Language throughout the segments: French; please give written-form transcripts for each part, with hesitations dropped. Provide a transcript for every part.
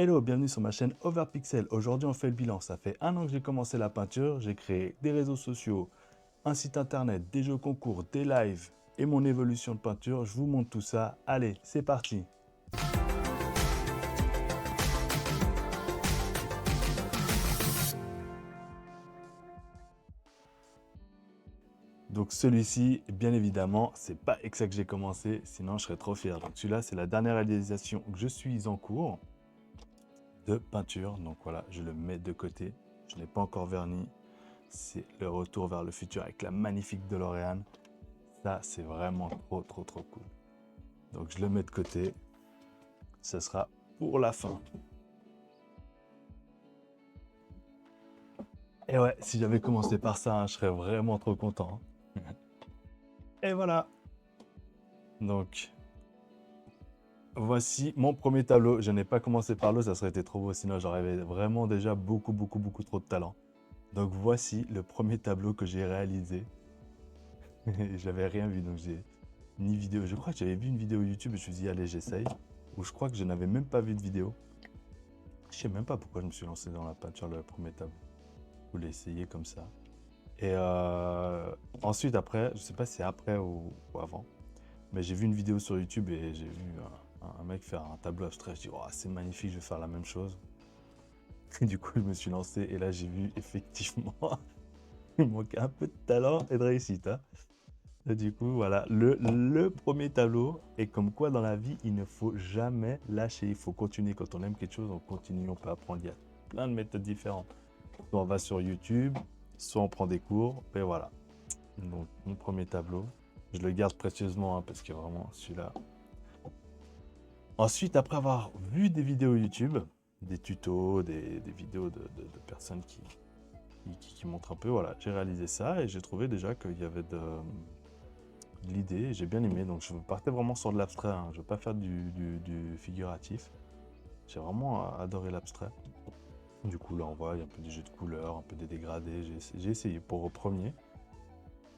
Hello, bienvenue sur ma chaîne Overpixel. Aujourd'hui, on fait le bilan. Ça fait 1 an que j'ai commencé la peinture. J'ai créé des réseaux sociaux, un site internet, des jeux concours, des lives et mon évolution de peinture. Je vous montre tout ça. Allez, c'est parti. Donc celui-ci, bien évidemment, c'est pas avec ça que j'ai commencé, sinon je serais trop fier. Donc celui-là, c'est la dernière réalisation que je suis en cours de peinture. Donc voilà, je le mets de côté. Je n'ai pas encore verni. C'est le retour vers le futur avec la magnifique DeLorean. Ça, c'est vraiment trop cool. Donc, je le mets de côté. Ce sera pour la fin. Et ouais, si j'avais commencé par ça, hein, je serais vraiment trop content. Et voilà. Donc, voici mon premier tableau. Je n'ai pas commencé par l'eau, ça serait été trop beau. Sinon, j'aurais vraiment déjà beaucoup trop de talent. Donc, voici le premier tableau que j'ai réalisé. J'avais rien vu, donc j'ai ni vidéo. Je crois que j'avais vu une vidéo YouTube et je me suis dit, allez, j'essaye. Ou je crois que je n'avais même pas vu de vidéo. Je sais même pas pourquoi je me suis lancé dans la peinture le premier tableau. Je voulais essayer comme ça. Et ensuite, après, je sais pas si c'est après ou avant, mais j'ai vu une vidéo sur YouTube et j'ai vu un mec faire un tableau abstrait. Je dis, oh, c'est magnifique, je vais faire la même chose. Et du coup, je me suis lancé et là, j'ai vu effectivement, il manquait un peu de talent et de réussite, hein. Et du coup, voilà, le premier tableau. Et comme quoi, dans la vie, il ne faut jamais lâcher. Il faut continuer. Quand on aime quelque chose, on continue, on peut apprendre. Il y a plein de méthodes différentes. Soit on va sur YouTube, soit on prend des cours. Et voilà. Donc, mon premier tableau. Je le garde précieusement hein, parce que vraiment, celui-là. Ensuite, après avoir vu des vidéos YouTube, des tutos, des vidéos de personnes qui montrent un peu, voilà, j'ai réalisé ça et j'ai trouvé déjà qu'il y avait de l'idée, j'ai bien aimé. Donc, je partais vraiment sur de l'abstrait. Hein. Je ne veux pas faire du figuratif. J'ai vraiment adoré l'abstrait. Du coup, là, on voit, il y a un peu des jeux de couleurs, un peu des dégradés. J'ai essayé pour au premier.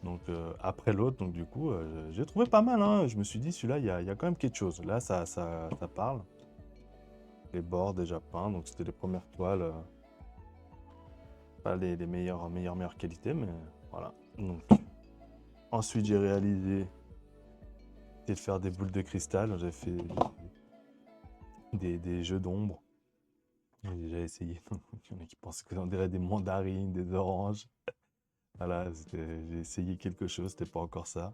Donc, après l'autre, donc du coup, j'ai trouvé pas mal. Hein. Je me suis dit, celui-là, il y a quand même quelque chose. Là, ça parle. Les bords déjà peints, donc c'était les premières toiles. Pas les meilleures qualités, mais voilà. Donc, ensuite, j'ai réalisé de faire des boules de cristal. J'ai fait des jeux d'ombre. J'ai déjà essayé. Il y en a qui pensaient qu'on dirait des mandarines, des oranges. Voilà, j'ai essayé quelque chose, c'était pas encore ça.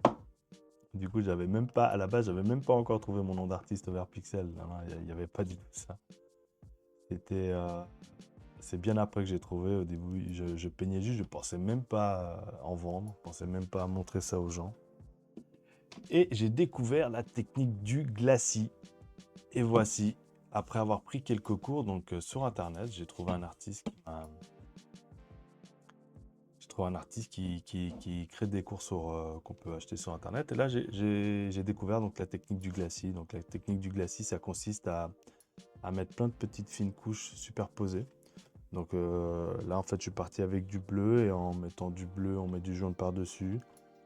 Du coup, j'avais même pas, à la base, j'avais même pas encore trouvé mon nom d'artiste vers Pixel. Il n'y avait pas du tout ça. C'était, c'est bien après que j'ai trouvé. Au début, je peignais juste, je pensais même pas en vendre, je pensais même pas montrer ça aux gens. Et j'ai découvert la technique du glacis. Et voici, après avoir pris quelques cours donc sur internet, j'ai trouvé un artiste qui crée des cours qu'on peut acheter sur internet. Et là, j'ai découvert donc la technique du glacis. Donc la technique du glacis, ça consiste à mettre plein de petites fines couches superposées. Donc là, en fait, je suis parti avec du bleu et en mettant du bleu, on met du jaune par-dessus.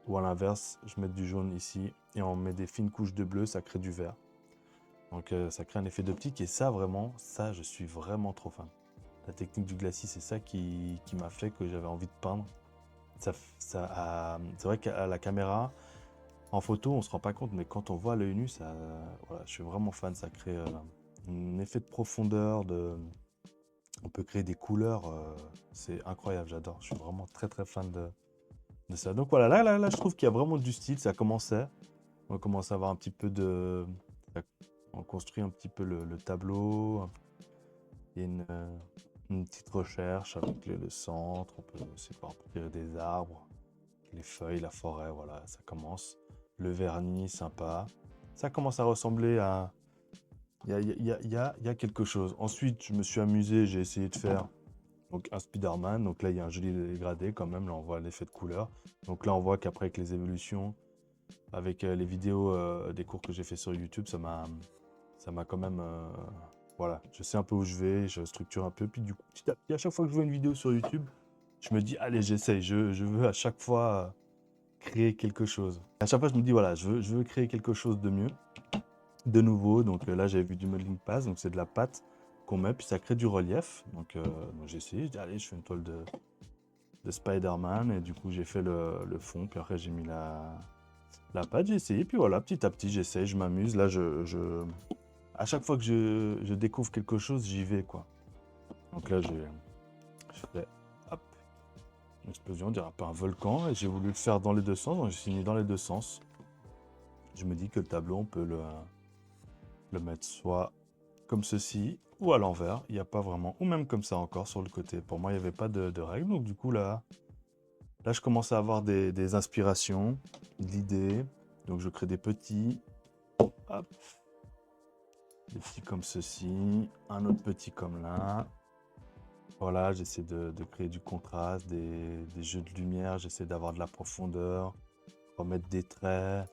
Ou à l'inverse, je mets du jaune ici et on met des fines couches de bleu, ça crée du vert. Donc ça crée un effet d'optique et ça vraiment, ça je suis vraiment trop fan. La technique du glacis, c'est ça qui m'a fait que j'avais envie de peindre. C'est vrai qu'à la caméra, en photo, on se rend pas compte, mais quand on voit à l'œil nu, ça, voilà, je suis vraiment fan. Ça crée un effet de profondeur, on peut créer des couleurs, c'est incroyable, j'adore. Je suis vraiment très fan de ça. Donc voilà, là, je trouve qu'il y a vraiment du style, ça commençait. On commence à avoir un petit peu de... On construit un petit peu le tableau. Il y a une petite recherche avec le centre. On peut tirer des arbres, les feuilles, la forêt, voilà, ça commence. Le vernis, sympa. Ça commence à ressembler à... Il y a quelque chose. Ensuite, je me suis amusé, j'ai essayé de faire donc, un Spider-Man. Donc là, il y a un joli dégradé quand même. Là, on voit l'effet de couleur. Donc là, on voit qu'après, avec les évolutions, avec les vidéos des cours que j'ai fait sur YouTube, ça m'a quand même... voilà, je sais un peu où je vais, je structure un peu. Puis du coup, petit à petit, à chaque fois que je vois une vidéo sur YouTube, je me dis, allez, j'essaye. Je veux à chaque fois créer quelque chose. À chaque fois, je me dis, voilà, je veux créer quelque chose de mieux, de nouveau. Donc là, j'avais vu du modeling pass, donc c'est de la pâte qu'on met, puis ça crée du relief. Donc j'ai essayé, je dis allez, je fais une toile de Spider-Man, et du coup j'ai fait le fond, puis après j'ai mis la pâte, j'ai essayé, puis voilà, petit à petit j'essaye, je m'amuse. Là, à chaque fois que je découvre quelque chose, j'y vais, quoi. Donc là, je fais, hop, une explosion, on dirait un peu un volcan, et j'ai voulu le faire dans les deux sens, donc j'ai signé dans les deux sens. Je me dis que le tableau, on peut le mettre soit comme ceci, ou à l'envers, il n'y a pas vraiment, ou même comme ça encore sur le côté. Pour moi, il n'y avait pas de règle, donc du coup, là, je commence à avoir des inspirations, d'idées, donc je crée des petits, hop, des petits comme ceci, un autre petit comme là. Voilà, j'essaie de créer du contraste, des jeux de lumière, j'essaie d'avoir de la profondeur, remettre des traits.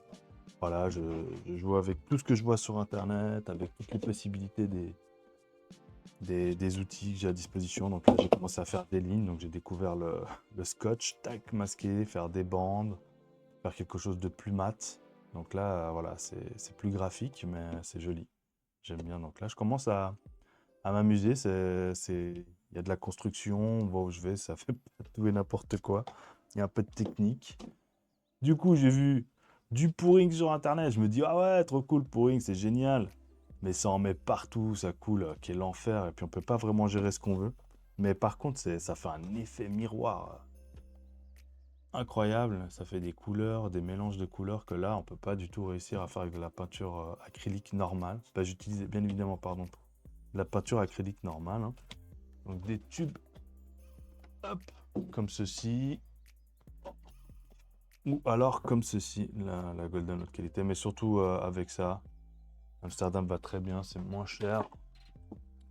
Voilà, je joue avec tout ce que je vois sur Internet, avec toutes les possibilités des outils que j'ai à disposition. Donc là, j'ai commencé à faire des lignes. Donc j'ai découvert le scotch, tac, masqué, faire des bandes, faire quelque chose de plus mat. Donc là, voilà, c'est plus graphique, mais c'est joli. J'aime bien. Donc là, je commence à m'amuser. Il y a de la construction, on voit où je vais, ça fait pas tout et n'importe quoi. Il y a un peu de technique. Du coup, j'ai vu du pouring sur Internet. Je me dis, ah ouais, trop cool, pouring, c'est génial. Mais ça en met partout, ça coule, qui est l'enfer. Et puis, on peut pas vraiment gérer ce qu'on veut. Mais par contre, ça fait un effet miroir incroyable. Ça fait des couleurs, des mélanges de couleurs que là, on peut pas du tout réussir à faire avec de la peinture acrylique normale. Bah, j'utilisais bien évidemment, pardon, de la peinture acrylique normale, hein. Donc, des tubes, hop, comme ceci. Ou alors comme ceci, la Golden haute qualité. Mais surtout avec ça, Amsterdam va très bien, c'est moins cher.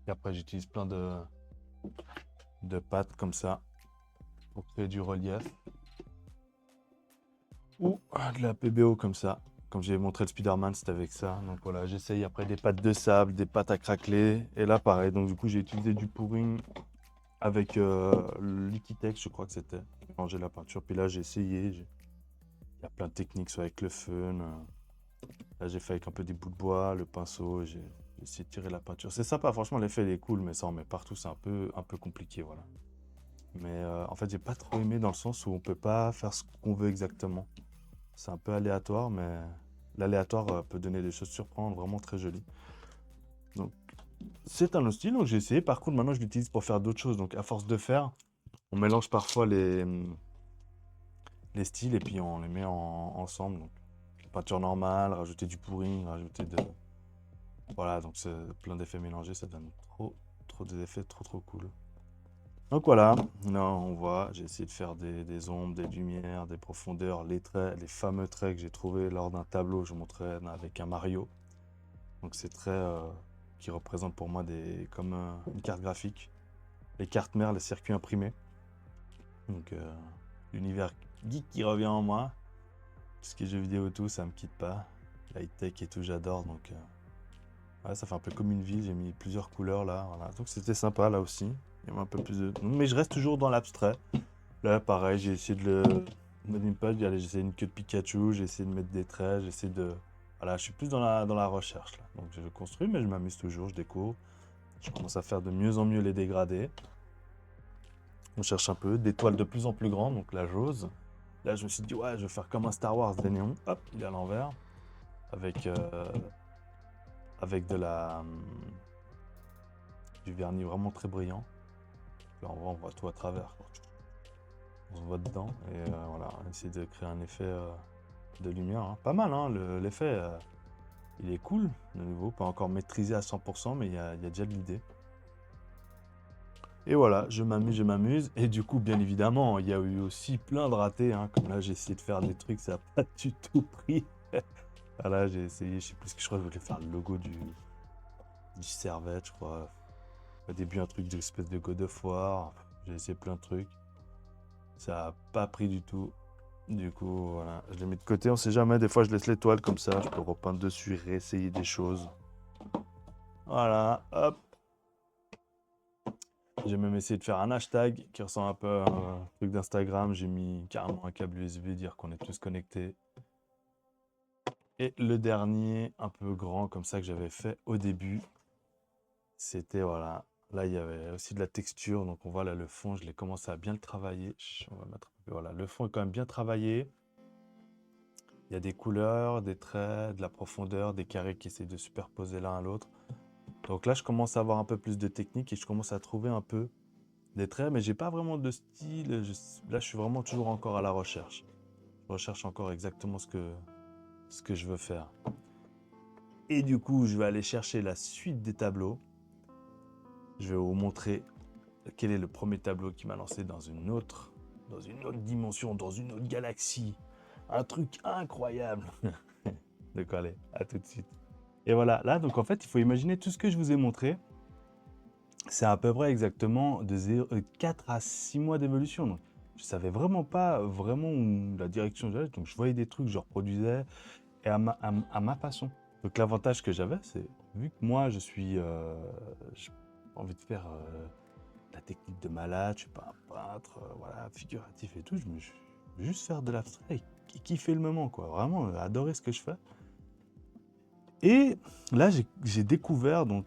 Et après, j'utilise plein de pâtes comme ça pour créer du relief. Ou de la PBO comme ça. Comme j'ai montré le Spider-Man, c'était avec ça. Donc voilà, j'essaye après des pâtes de sable, des pâtes à craqueler. Et là, pareil. Donc du coup, j'ai utilisé du pouring avec le Liquitex, je crois que c'était. J'ai mélangé la peinture. Puis là, j'ai essayé. Il y a plein de techniques, soit avec le fun. Là, j'ai fait avec un peu des bouts de bois, le pinceau. J'ai essayé de tirer la peinture. C'est sympa, franchement, l'effet il est cool, mais ça en met partout. C'est un peu compliqué, voilà. Mais en fait, j'ai pas trop aimé dans le sens où on peut pas faire ce qu'on veut exactement. C'est un peu aléatoire, mais l'aléatoire peut donner des choses surprenantes, vraiment très jolies. Donc, c'est un autre style, donc j'ai essayé. Par contre, maintenant, je l'utilise pour faire d'autres choses. Donc, à force de faire, on mélange parfois les styles et puis on les met ensemble. Donc, la peinture normale, rajouter du pouring, rajouter de. Voilà, donc c'est plein d'effets mélangés, ça donne trop des effets trop cool. Donc voilà, là on voit, j'ai essayé de faire des ombres, des lumières, des profondeurs, les traits, les fameux traits que j'ai trouvés lors d'un tableau, je montrais avec un Mario. Donc c'est traits qui représentent pour moi comme une carte graphique, les cartes mères, les circuits imprimés. Donc l'univers geek qui revient en moi, tout ce qui est jeux vidéo et tout, ça me quitte pas. La high-tech et tout, j'adore, donc ouais, ça fait un peu comme une ville, j'ai mis plusieurs couleurs là, voilà. Donc c'était sympa là aussi. Il y avait un peu plus de. Mais je reste toujours dans l'abstrait. Là, pareil, j'ai essayé de le. Même pas, j'ai essayé une queue de Pikachu, j'ai essayé de mettre des traits, j'ai essayé de. Voilà, je suis plus dans la recherche là. Donc je construis, mais je m'amuse toujours, je découvre. Je commence à faire de mieux en mieux les dégradés. On cherche un peu, des toiles de plus en plus grandes, donc la j'ose. Là, je me suis dit, ouais, je vais faire comme un Star Wars des néons. Hop, il est à l'envers. Avec, avec du vernis vraiment très brillant. Là, en vrai, on voit tout à travers, quoi. On se voit dedans et voilà, on essaie de créer un effet de lumière, hein. Pas mal, hein, l'effet, il est cool, de nouveau, pas encore maîtrisé à 100%, mais il y a déjà de l'idée. Et voilà, je m'amuse, et du coup, bien évidemment, il y a eu aussi plein de ratés, hein, comme là, j'ai essayé de faire des trucs, ça n'a pas du tout pris. Voilà, j'ai essayé, je sais plus ce que je crois, je voulais faire le logo du Servette, je crois. Au début, un truc d'espèce de God of War, j'ai essayé plein de trucs. Ça n'a pas pris du tout. Du coup, voilà, je les mets de côté, on sait jamais. Des fois, je laisse l'étoile comme ça, je peux repeindre dessus, réessayer des choses. Voilà, hop. J'ai même essayé de faire un hashtag qui ressemble un peu à un truc d'Instagram. J'ai mis carrément un câble USB, dire qu'on est tous connectés. Et le dernier, un peu grand, comme ça, que j'avais fait au début, C'était, voilà, là, il y avait aussi de la texture. Donc, on voit là le fond, je l'ai commencé à bien le travailler. On va mettre un peu, voilà, le fond est quand même bien travaillé. Il y a des couleurs, des traits, de la profondeur, des carrés qui essaient de superposer l'un à l'autre. Donc là, je commence à avoir un peu plus de technique et je commence à trouver un peu des traits, mais j'ai pas vraiment de style. Là, je suis vraiment toujours encore à la recherche. Je recherche encore exactement ce que je veux faire. Et du coup, je vais aller chercher la suite des tableaux. Je vais vous montrer quel est le premier tableau qui m'a lancé dans une autre dimension, dans une autre galaxie. Un truc incroyable. Donc allez, à tout de suite. Et voilà, là, donc en fait, il faut imaginer tout ce que je vous ai montré. C'est à peu près exactement de 4 à 6 mois d'évolution. Donc, je savais vraiment pas vraiment où la direction j'allais. Donc, je voyais des trucs, je reproduisais et à ma façon. Donc, l'avantage que j'avais, c'est vu que moi, j'ai envie de faire la technique de malade, je suis pas un peintre, voilà, figuratif et tout. Je veux juste faire de l'abstrait et kiffer le moment, quoi. Vraiment, adorer ce que je fais. Et là, j'ai découvert donc.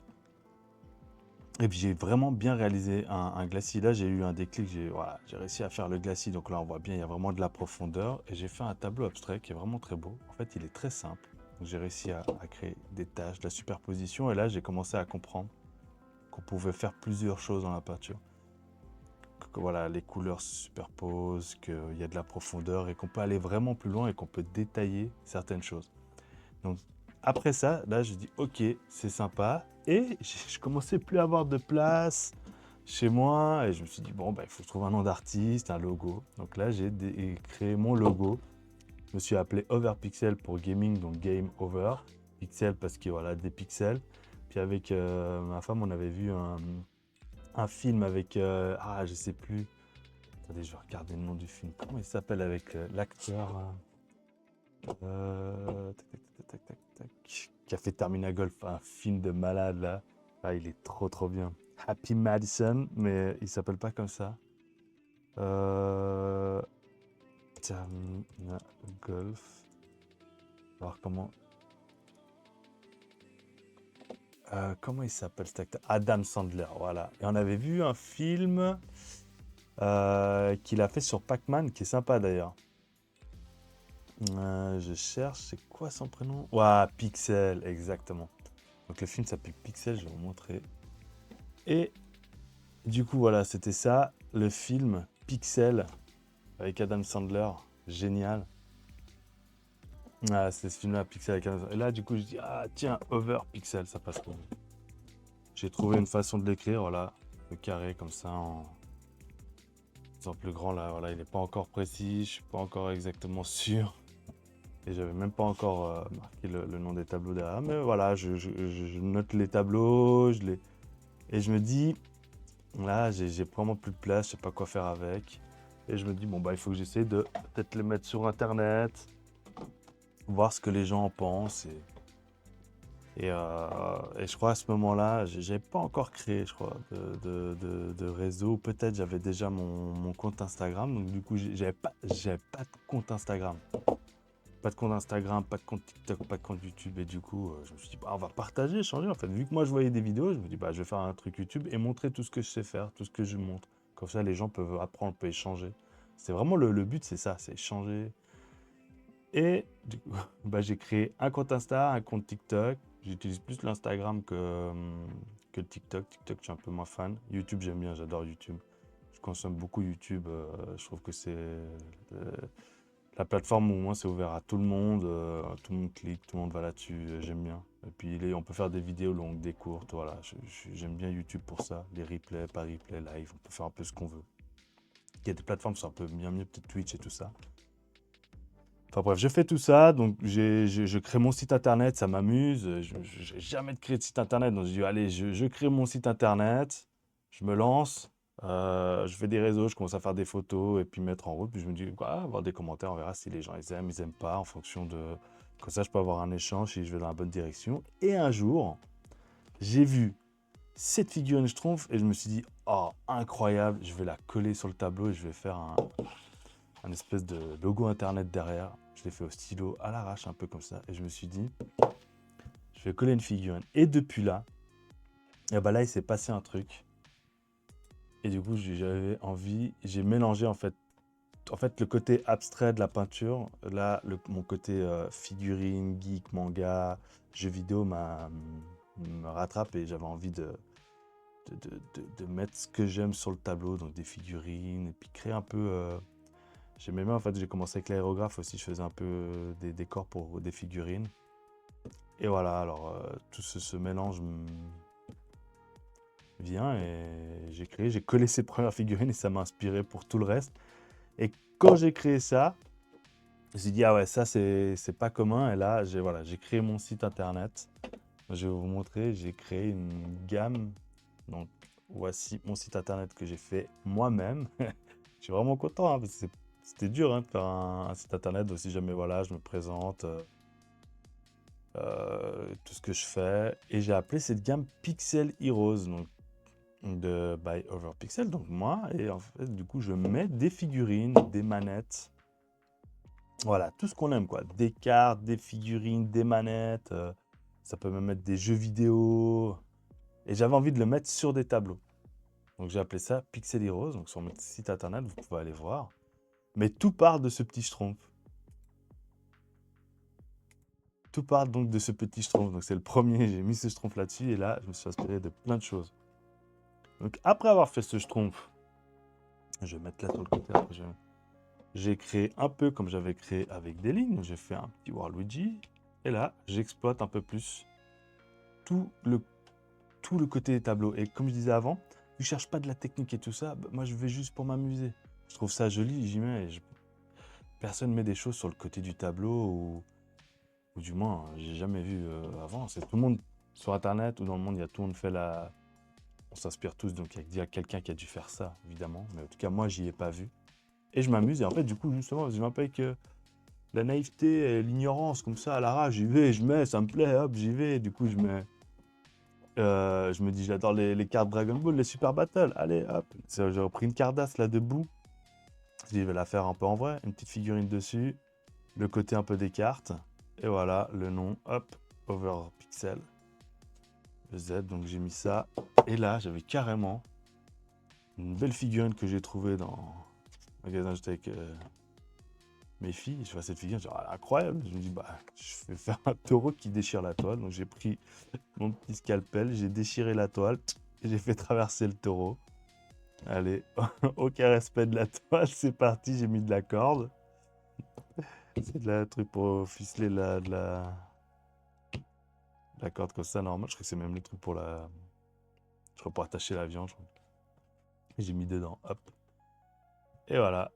Et puis j'ai vraiment bien réalisé un glacis. Là, j'ai eu un déclic, voilà, j'ai réussi à faire le glacis. Donc là, on voit bien, il y a vraiment de la profondeur. Et j'ai fait un tableau abstrait qui est vraiment très beau. En fait, il est très simple. Donc j'ai réussi à créer des taches, de la superposition. Et là, j'ai commencé à comprendre qu'on pouvait faire plusieurs choses dans la peinture. Que voilà, les couleurs se superposent, qu'il y a de la profondeur et qu'on peut aller vraiment plus loin et qu'on peut détailler certaines choses. Donc après ça, là, je dis ok, c'est sympa. Et je commençais plus à avoir de place chez moi. Et je me suis dit, bon, bah, il faut trouver un nom d'artiste, un logo. Donc là, j'ai créé mon logo. Je me suis appelé Overpixel pour gaming, donc Game Over. Pixel parce que voilà, des pixels. Puis avec ma femme, on avait vu un film avec, je sais plus. Attendez, je vais regarder le nom du film. Comment il s'appelle avec l'acteur tac, tac, tac, tac, qui a fait Termina Golf, un film de malade là. Ah, il est trop bien. Happy Madison, mais il s'appelle pas comme ça. Termina Golf. Alors comment il s'appelle cet acteur? Adam Sandler, voilà. Et on avait vu un film qu'il a fait sur Pac-Man, qui est sympa d'ailleurs. Je cherche, c'est quoi son prénom? Ouah, Pixel, exactement. Donc le film s'appelle Pixel, je vais vous montrer. Et du coup, voilà, c'était ça, le film Pixel avec Adam Sandler, génial. Ah, c'est ce film-là, Pixel avec Adam Sandler. Et là, du coup, je dis, ah tiens, Over Pixel, ça passe bien. J'ai trouvé une façon de l'écrire, voilà, le carré comme ça, en plus grand, là, voilà, il n'est pas encore précis, je suis pas encore exactement sûr. Et j'avais même pas encore marqué le nom des tableaux derrière. Mais voilà, je note les tableaux, et je me dis, là, j'ai vraiment plus de place, je sais pas quoi faire avec. Et je me dis, bon, bah, il faut que j'essaie de peut-être les mettre sur Internet, voir ce que les gens en pensent. Et je crois à ce moment-là, j'avais pas encore créé, je crois, de réseau. Peut-être j'avais déjà mon compte Instagram. Donc, du coup, j'avais pas de compte Instagram. Pas de compte Instagram, pas de compte TikTok, pas de compte YouTube. Et du coup, je me suis dit, bah, on va partager, échanger. En fait, vu que moi, je voyais des vidéos, je me dis, bah, je vais faire un truc YouTube et montrer tout ce que je sais faire, tout ce que je montre. Comme ça, les gens peuvent apprendre, peuvent échanger. C'est vraiment le but, c'est ça, c'est échanger. Et du coup, bah, j'ai créé un compte Insta, un compte TikTok. J'utilise plus l'Instagram que le TikTok. TikTok, je suis un peu moins fan. YouTube, j'aime bien, j'adore YouTube. Je consomme beaucoup YouTube. Je trouve que c'est la plateforme où au moins c'est ouvert à tout le monde clique, tout le monde va là-dessus, j'aime bien. Et puis on peut faire des vidéos longues, des courtes, voilà. J'aime bien YouTube pour ça. Les replays, pas replays, live, on peut faire un peu ce qu'on veut. Il y a des plateformes qui sont un peu bien mieux, peut-être Twitch et tout ça. Enfin bref, je fais tout ça, donc je crée mon site internet, ça m'amuse. Je n'ai jamais créé de site internet, donc je dis allez, je crée mon site internet, je me lance, je fais des réseaux, je commence à faire des photos et puis mettre en route. Puis je me dis, quoi, avoir des commentaires, on verra si les gens ils aiment pas, en fonction de. Comme ça, je peux avoir un échange si je vais dans la bonne direction. Et un jour, j'ai vu cette figurine Schtroumpf et je me suis dit, oh, incroyable, je vais la coller sur le tableau et je vais faire un espèce de logo internet derrière. Je l'ai fait au stylo à l'arrache, un peu comme ça. Et je me suis dit, je vais coller une figurine. Et depuis là, Et bah là, il s'est passé un truc. Et du coup, j'avais envie, j'ai mélangé en fait, le côté abstrait de la peinture, là, mon côté figurine, geek, manga, jeux vidéo me rattrape et j'avais envie de mettre ce que j'aime sur le tableau, donc des figurines, et puis créer un peu. J'aimais bien, en fait, j'ai commencé avec l'aérographe aussi, je faisais un peu des décors pour des figurines. Et voilà, alors tout ce mélange vient et j'ai collé ces premières figurines et ça m'a inspiré pour tout le reste. Et quand j'ai créé ça, je me suis dit, ah ouais, ça c'est pas commun. Et là, j'ai créé mon site internet. Je vais vous montrer, j'ai créé une gamme. Donc voici mon site internet que j'ai fait moi-même. Je suis vraiment content, hein, parce que c'était dur, hein, de faire un site internet. Donc si jamais voilà, je me présente, tout ce que je fais. Et j'ai appelé cette gamme Pixel Heroes. Donc de by Overpixel, donc moi, et en fait, du coup, je mets des figurines, des manettes, voilà, tout ce qu'on aime, quoi. Des cartes, des figurines, des manettes, ça peut même être des jeux vidéo, et j'avais envie de le mettre sur des tableaux. Donc j'ai appelé ça Pixel Heroes, donc sur mon site internet, vous pouvez aller voir. Mais tout part de ce petit schtroumpf. Tout part donc de ce petit schtroumpf. Donc c'est le premier, j'ai mis ce schtroumpf là-dessus, et là, je me suis inspiré de plein de choses. Donc après avoir fait ce schtroumpf, je vais mettre là sur le côté, après j'ai créé un peu comme j'avais créé avec des lignes. J'ai fait un petit Waluigi. Et là, j'exploite un peu plus tout le, tout le côté des tableaux. Et comme je disais avant, je ne cherche pas de la technique et tout ça. Bah, moi, je vais juste pour m'amuser. Je trouve ça joli, j'y mets. Personne ne met des choses sur le côté du tableau ou du moins, j'ai jamais vu avant. C'est tout le monde sur Internet ou dans le monde, il y a tout le monde fait la. On s'inspire tous, donc il y a quelqu'un qui a dû faire ça, évidemment. Mais en tout cas, moi, j'y ai pas vu. Et je m'amuse. Et en fait, du coup, justement, je m'appelle que la naïveté et l'ignorance, comme ça, à l'arrache, j'y vais, je mets, ça me plaît, hop, j'y vais. Du coup, je mets. Je me dis, j'adore les cartes Dragon Ball, les Super Battle. Allez, hop. J'ai repris une cardasse là debout. Je dis, je vais la faire un peu en vrai. Une petite figurine dessus. Le côté un peu des cartes. Et voilà, le nom, hop, Overpixel. Le Z, donc j'ai mis ça. Et là, j'avais carrément une belle figurine que j'ai trouvée dans le magasin j'étais avec mes filles. Je vois cette figurine, je dis, ah, incroyable. Je me dis, bah, je vais faire un taureau qui déchire la toile. Donc j'ai pris mon petit scalpel, j'ai déchiré la toile et j'ai fait traverser le taureau. Allez, aucun respect de la toile, c'est parti, j'ai mis de la corde. C'est de la truc pour ficeler la corde comme ça, normal. Je crois que c'est même le truc pour je crois pour attacher la viande, je crois. J'ai mis dedans, hop. Et voilà,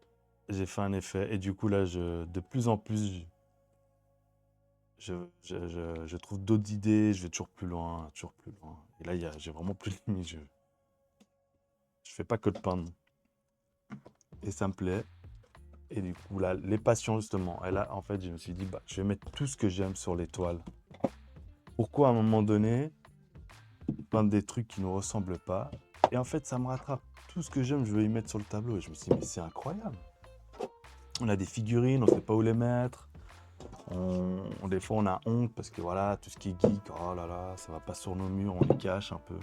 j'ai fait un effet. Et du coup, là, de plus en plus, je trouve d'autres idées, je vais toujours plus loin, toujours plus loin. Et là, j'ai vraiment plus de limites. Je fais pas que de peindre. Et ça me plaît. Et du coup, là, les passions, justement. Et là, en fait, je me suis dit, bah, je vais mettre tout ce que j'aime sur les toiles. Pourquoi, à un moment donné, peindre des trucs qui ne nous ressemblent pas? Et en fait, ça me rattrape. Tout ce que j'aime, je veux y mettre sur le tableau. Et je me suis dit, mais c'est incroyable. On a des figurines, on ne sait pas où les mettre. Des fois, on a honte parce que voilà, tout ce qui est geek, oh là là, ça va pas sur nos murs, on les cache un peu.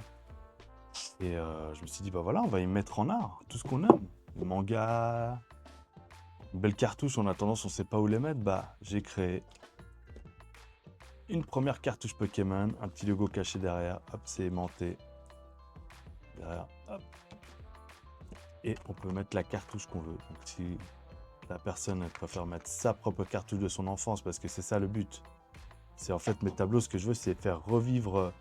Et je me suis dit, bah voilà, on va y mettre en art tout ce qu'on aime. Les mangas, une belle cartouche, on a tendance, on sait pas où les mettre. Bah, j'ai créé une première cartouche Pokémon, un petit logo caché derrière, hop, c'est aimanté. Derrière, hop. Et on peut mettre la cartouche qu'on veut. Donc si la personne elle préfère mettre sa propre cartouche de son enfance, parce que c'est ça le but. C'est en fait mes tableaux, ce que je veux, c'est faire revivre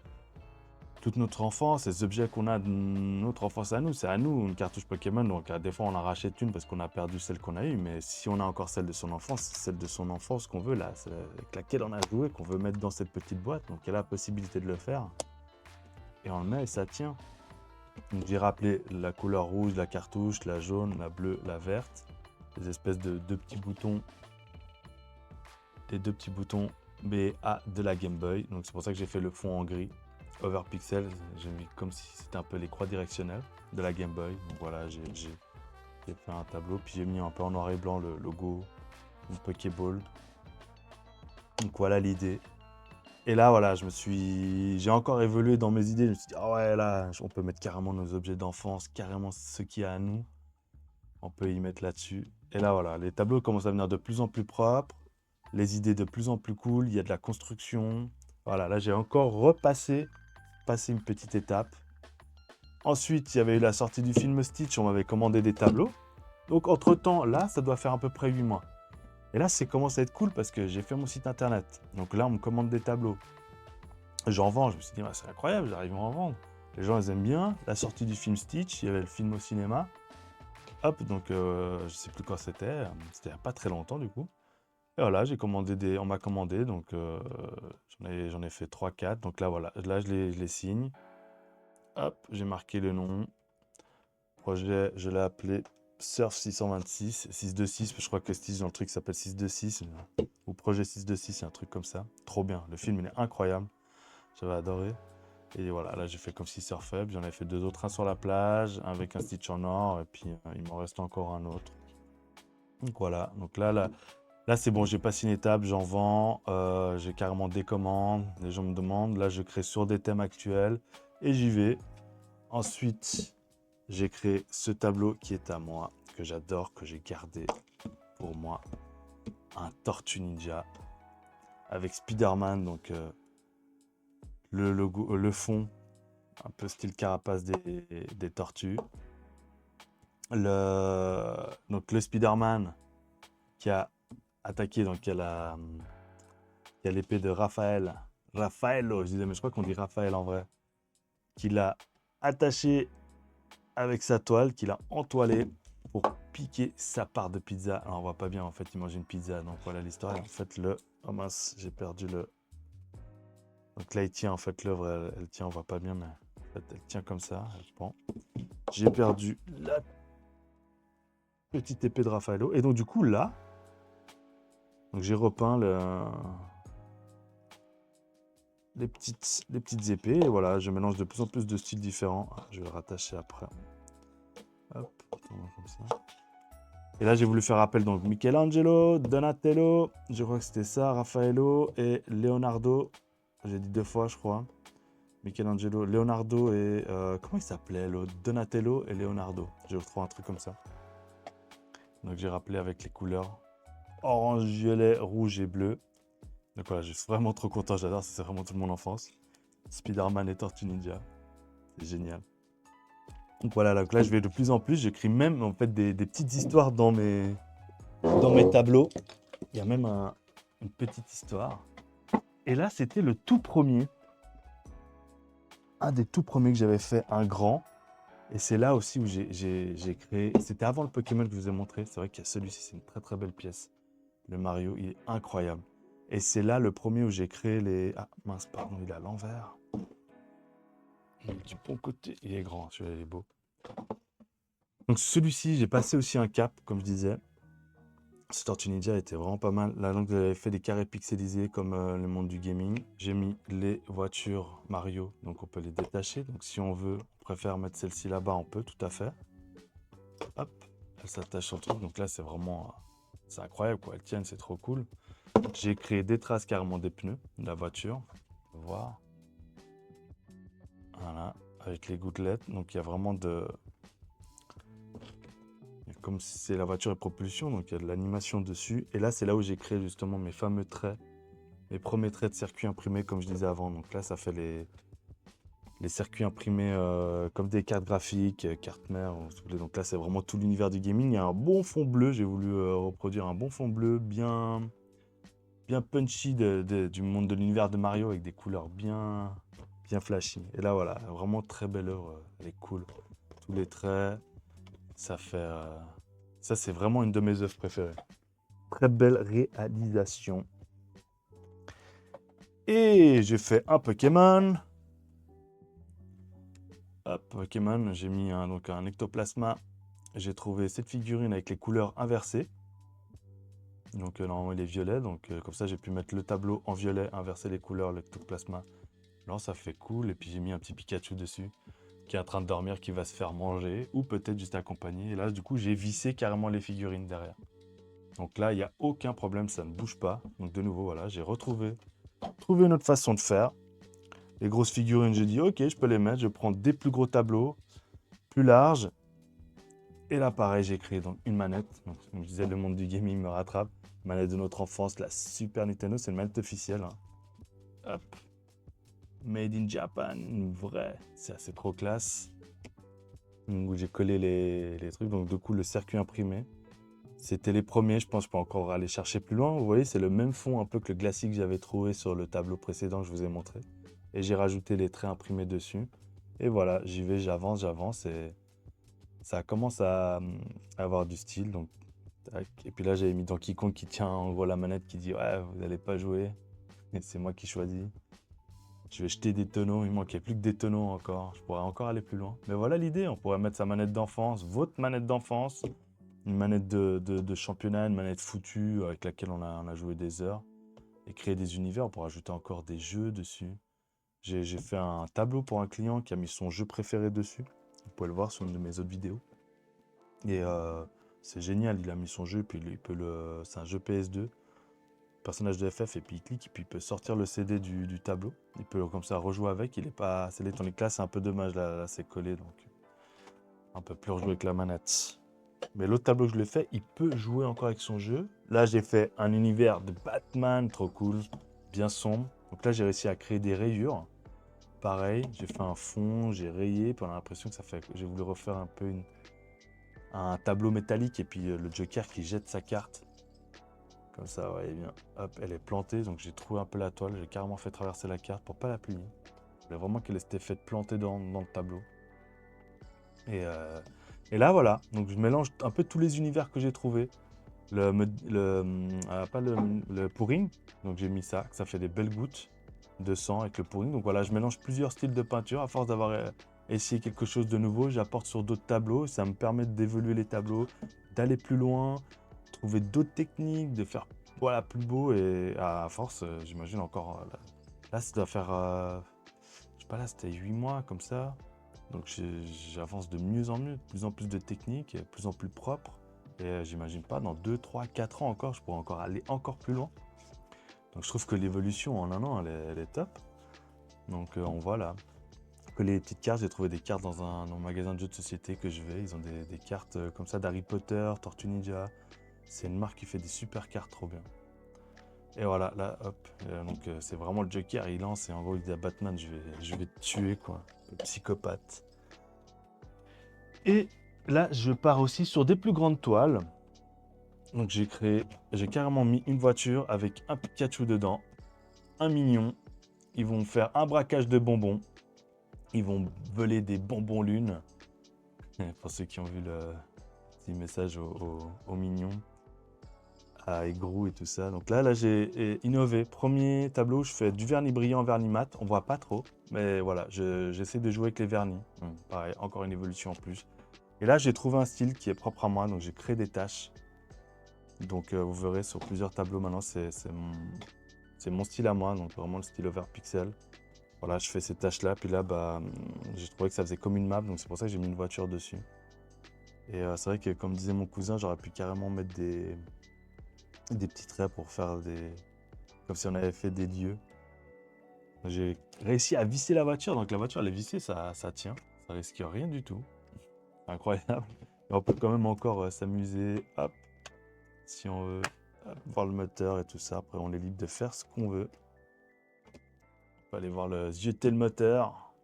toute notre enfance, les objets qu'on a de notre enfance à nous, c'est à nous une cartouche Pokémon, donc des fois on en rachète une parce qu'on a perdu celle qu'on a eue, mais si on a encore celle de son enfance, c'est celle de son enfance qu'on veut là, celle avec laquelle on a joué, qu'on veut mettre dans cette petite boîte, donc elle a la possibilité de le faire, et on le met et ça tient. Donc j'ai rappelé la couleur rouge, la cartouche, la jaune, la bleue, la verte, des espèces de deux petits boutons, les deux petits boutons B et A de la Game Boy, donc c'est pour ça que j'ai fait le fond en gris. Overpixel, j'ai mis comme si c'était un peu les croix directionnelles de la Game Boy. Donc voilà, j'ai fait un tableau, puis j'ai mis un peu en noir et blanc le logo, une Pokéball. Donc voilà l'idée. Et là, voilà, j'ai encore évolué dans mes idées. Je me suis dit, ah ouais, là, on peut mettre carrément nos objets d'enfance, carrément ce qu'il y a à nous. On peut y mettre là-dessus. Et là, voilà, les tableaux commencent à venir de plus en plus propres, les idées de plus en plus cool. Il y a de la construction. Voilà, là, j'ai encore passé une petite étape. Ensuite, il y avait eu la sortie du film Stitch. On m'avait commandé des tableaux. Donc, entre-temps, là, ça doit faire à peu près 8 mois. Et là, c'est commence à être cool parce que j'ai fait mon site internet. Donc là, on me commande des tableaux. J'en vends. Je me suis dit, c'est incroyable, j'arrive à en vendre. Les gens, ils aiment bien. La sortie du film Stitch, il y avait le film au cinéma. Hop, donc je sais plus quand c'était. C'était il n'y a pas très longtemps, du coup. Et voilà, on m'a commandé. Donc j'en ai fait 3-4. Donc là, voilà. Là, je les signe. Hop, j'ai marqué le nom. Projet, je l'ai appelé Surf 626, 626, je crois que Stitch dans le truc s'appelle 626, ou Projet 626, c'est un truc comme ça. Trop bien, le film il est incroyable, j'avais adoré. Et voilà, là j'ai fait comme si surfait, j'en ai fait deux autres, un sur la plage, avec un Stitch en or, et puis il m'en reste encore un autre. Donc voilà, donc là c'est bon, j'ai passé une étape, j'en vends, j'ai carrément des commandes, les gens me demandent, là je crée sur des thèmes actuels, et j'y vais. Ensuite, j'ai créé ce tableau qui est à moi, que j'adore, que j'ai gardé pour moi. Un Tortue Ninja avec Spider-Man, donc le logo, le fond, un peu style carapace des tortues. Donc le Spider-Man qui a attaqué, donc il y a l'épée de Raffaello, je disais, mais je crois qu'on dit Raphaël en vrai, qui l'a attaché avec sa toile, qu'il a entoilé pour piquer sa part de pizza. Alors on voit pas bien, en fait, il mange une pizza. Donc voilà l'histoire. En fait, oh mince, j'ai perdu le... Donc là, il tient, en fait, l'œuvre, elle tient, on voit pas bien, mais en fait, elle tient comme ça, elle prend. J'ai perdu la petite épée de Raffaello. Et donc, du coup, là, donc j'ai repeint les petites épées. Et voilà, je mélange de plus en plus de styles différents. Je vais le rattacher après. Hop, comme ça. Et là, j'ai voulu faire appel, donc Michelangelo, Donatello, je crois que c'était ça, Raffaello et Leonardo. J'ai dit deux fois, je crois. Michelangelo, Leonardo et... comment il s'appelait l'autre? Donatello et Leonardo. J'ai retrouvé un truc comme ça. Donc j'ai rappelé avec les couleurs orange, violet, rouge et bleu. Donc voilà, je suis vraiment trop content, j'adore, c'est vraiment toute mon enfance. Spider-Man et Tortue Ninja. C'est génial. Donc voilà, donc là je vais de plus en plus, j'écris même en fait des petites histoires dans mes tableaux. Il y a même une petite histoire. Et là, c'était le tout premier. Un des tout premiers que j'avais fait, un grand. Et c'est là aussi où j'ai créé... C'était avant le Pokémon que je vous ai montré. C'est vrai qu'il y a celui-ci, c'est une très très belle pièce. Le Mario, il est incroyable. Et c'est là le premier où j'ai créé les... Ah mince, pardon, il est à l'envers. Du bon côté, il est grand, celui-là, il est beau. Donc celui-ci, j'ai passé aussi un cap, comme je disais. Ce Tortue Ninja était vraiment pas mal. Là, donc, j'avais fait des carrés pixelisés comme le monde du gaming. J'ai mis les voitures Mario, donc on peut les détacher. Donc si on veut, on préfère mettre celle-ci là-bas, on peut, tout à fait. Hop, elle s'attache sur le truc. Donc là, c'est vraiment... c'est incroyable, quoi. Elles tiennent, c'est trop cool. J'ai créé des traces carrément des pneus de la voiture. On peut voir. Voilà, avec les gouttelettes. Donc il y a vraiment de... Comme c'est la voiture et propulsion, donc il y a de l'animation dessus. Et là, c'est là où j'ai créé justement mes fameux traits, mes premiers traits de circuit imprimés, comme je disais avant. Donc là, ça fait les circuits imprimés comme des cartes graphiques, cartes mères. Donc là, c'est vraiment tout l'univers du gaming. Il y a un bon fond bleu. J'ai voulu reproduire un bon fond bleu bien punchy du monde de l'univers de Mario avec des couleurs bien flashy. Et là, voilà, vraiment très belle œuvre. Elle est cool. Tous les traits, ça fait... ça, c'est vraiment une de mes œuvres préférées. Très belle réalisation. Et j'ai fait un Pokémon. Hop, Pokémon, j'ai mis donc un ectoplasma. J'ai trouvé cette figurine avec les couleurs inversées. Donc normalement il est violet, donc comme ça j'ai pu mettre le tableau en violet, inverser les couleurs, l'ectoplasma. Alors ça fait cool, et puis j'ai mis un petit Pikachu dessus, qui est en train de dormir, qui va se faire manger, ou peut-être juste accompagner. Et là du coup j'ai vissé carrément les figurines derrière. Donc là il n'y a aucun problème, ça ne bouge pas. Donc de nouveau voilà, j'ai retrouvé trouver une autre façon de faire. Les grosses figurines, j'ai dit ok, je peux les mettre. Je prends des plus gros tableaux, plus larges. Et là, pareil, j'ai créé donc une manette. Donc, comme je disais, le monde du gaming me rattrape. Manette de notre enfance, la Super Nintendo, c'est une manette officielle, hein. Hop. Made in Japan, une vraie. C'est trop classe. Où j'ai collé les trucs. Donc, du coup, le circuit imprimé. C'était les premiers, je pense que je peux encore aller chercher plus loin. Vous voyez, c'est le même fond un peu que le classique que j'avais trouvé sur le tableau précédent que je vous ai montré. Et j'ai rajouté les traits imprimés dessus. Et voilà, j'y vais, j'avance et ça commence à avoir du style. Donc, tac. Et puis là, j'avais mis Donkey Kong qui tient en gros la manette qui dit ouais, vous n'allez pas jouer. Et c'est moi qui choisis. Je vais jeter des tonneaux, il manquait plus que des tonneaux encore. Je pourrais encore aller plus loin. Mais voilà l'idée, on pourrait mettre sa manette d'enfance, votre manette d'enfance, une manette de championnat, une manette foutue avec laquelle on a joué des heures. Et créer des univers, on pourrait ajouter encore des jeux dessus. J'ai fait un tableau pour un client qui a mis son jeu préféré dessus. Vous pouvez le voir sur une de mes autres vidéos. Et c'est génial, il a mis son jeu, puis c'est un jeu PS2, personnage de FF, et puis il clique, et puis il peut sortir le CD du tableau. Il peut comme ça rejouer avec, il n'est pas scellé. Tandis que là, c'est un peu dommage, là c'est collé, donc on peut plus rejouer avec la manette. Mais l'autre tableau que je l'ai fait, il peut jouer encore avec son jeu. Là, j'ai fait un univers de Batman, trop cool, bien sombre. Donc là, j'ai réussi à créer des rayures. Pareil, j'ai fait un fond, j'ai rayé, puis on a l'impression que ça fait. J'ai voulu refaire un peu un tableau métallique et puis le Joker qui jette sa carte. Comme ça, vous voyez bien. Hop, elle est plantée, donc j'ai trouvé un peu la toile. J'ai carrément fait traverser la carte pour pas la plier. Je voulais vraiment qu'elle ait cet effet de planter dans le tableau. Et là, voilà. Donc je mélange un peu tous les univers que j'ai trouvés. Pas le pouring, donc j'ai mis ça, que ça fait des belles gouttes de sang avec le pouring. Donc voilà, je mélange plusieurs styles de peinture. À force d'avoir essayé quelque chose de nouveau, j'apporte sur d'autres tableaux. Ça me permet d'évoluer les tableaux, d'aller plus loin, trouver d'autres techniques, de faire voilà, plus beau. Et à force, j'imagine encore, là, ça doit faire, je sais pas, là, c'était 8 mois comme ça. Donc j'avance de mieux en mieux, de plus en plus de techniques, de plus en plus propre. Et j'imagine pas, dans 2, 3, 4 ans encore, je pourrais encore aller encore plus loin. Donc je trouve que l'évolution en un an, elle est top. Donc on voit là. Que les petites cartes, j'ai trouvé des cartes dans un magasin de jeux de société que je vais. Ils ont des cartes comme ça d'Harry Potter, Tortue Ninja. C'est une marque qui fait des super cartes, trop bien. Et voilà, là, hop. Donc c'est vraiment le Joker, il lance et en gros il dit à Batman, je vais te tuer, quoi. Le psychopathe. Et là, je pars aussi sur des plus grandes toiles. Donc j'ai carrément mis une voiture avec un Pikachu dedans, un mignon. Ils vont faire un braquage de bonbons. Ils vont voler des bonbons lunes. Pour ceux qui ont vu le petit message au mignon, à Aigrou et tout ça. Donc là j'ai innové. Premier tableau, je fais du vernis brillant, vernis mat. On voit pas trop, mais voilà, j'essaie de jouer avec les vernis. Pareil, encore une évolution en plus. Et là, j'ai trouvé un style qui est propre à moi, donc j'ai créé des taches. Donc vous verrez sur plusieurs tableaux maintenant, c'est mon style à moi, donc vraiment le style overpixel. Voilà, je fais ces tâches-là, puis là, j'ai trouvé que ça faisait comme une map, donc c'est pour ça que j'ai mis une voiture dessus. Et c'est vrai que, comme disait mon cousin, j'aurais pu carrément mettre des petits traits pour faire comme si on avait fait des lieux. J'ai réussi à visser la voiture, donc la voiture, elle est vissée, ça tient, ça risque rien du tout. Incroyable. Et on peut quand même encore s'amuser, hop, si on veut, hop, voir le moteur et tout ça. Après, on est libre de faire ce qu'on veut. On peut aller voir jeter le moteur.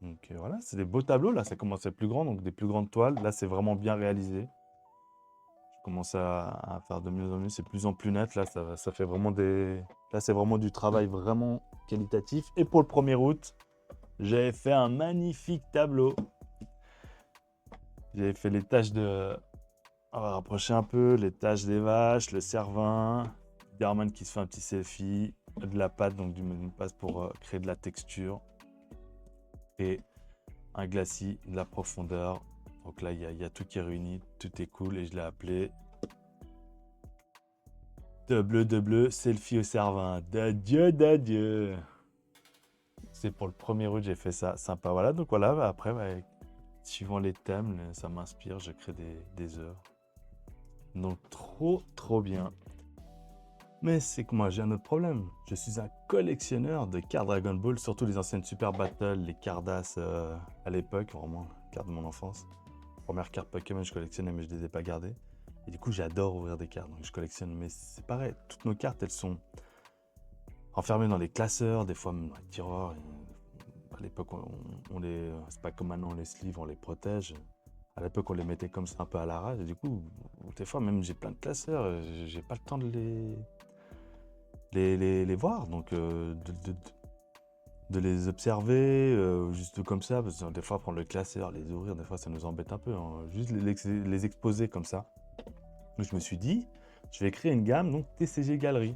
Donc voilà, c'est des beaux tableaux. Là, ça commence à être plus grand, donc des plus grandes toiles. Là, c'est vraiment bien réalisé. Je commence à faire de mieux en mieux. C'est de plus en plus net. Là, ça fait vraiment Là, c'est vraiment du travail vraiment qualitatif. Et pour le 1er août, j'avais fait un magnifique tableau. J'avais fait les taches de... On va rapprocher un peu les taches des vaches, le cervin, Darman qui se fait un petit selfie, de la pâte, donc une pâte pour créer de la texture, et un glacis, de la profondeur. Donc là, il y a tout qui est réuni, tout est cool, et je l'ai appelé de bleu, selfie au cervin, d'adieu. C'est pour le 1er août, j'ai fait ça, sympa. Voilà, donc voilà, après, suivant les thèmes, ça m'inspire, je crée des œuvres. Donc trop bien. Mais c'est que moi, j'ai un autre problème. Je suis un collectionneur de cartes Dragon Ball, surtout les anciennes Super Battle, les Cardass à l'époque, vraiment, cartes de mon enfance. Première carte Pokémon, je collectionnais, mais je les ai pas gardées. Et du coup, j'adore ouvrir des cartes, donc je collectionne. Mais c'est pareil, toutes nos cartes, elles sont enfermées dans des classeurs, des fois même dans les tiroirs. À l'époque, c'est pas comme maintenant, on les sleeve, on les protège. À l'époque, on les mettait comme ça un peu à l'arrache. Et du coup, des fois, même j'ai plein de classeurs, j'ai pas le temps de les voir. Donc, de les observer, juste comme ça, parce que des fois, prendre le classeur, les ouvrir, des fois, ça nous embête un peu, hein. Juste les exposer comme ça. Donc, je me suis dit, je vais créer une gamme, donc TCG Galerie.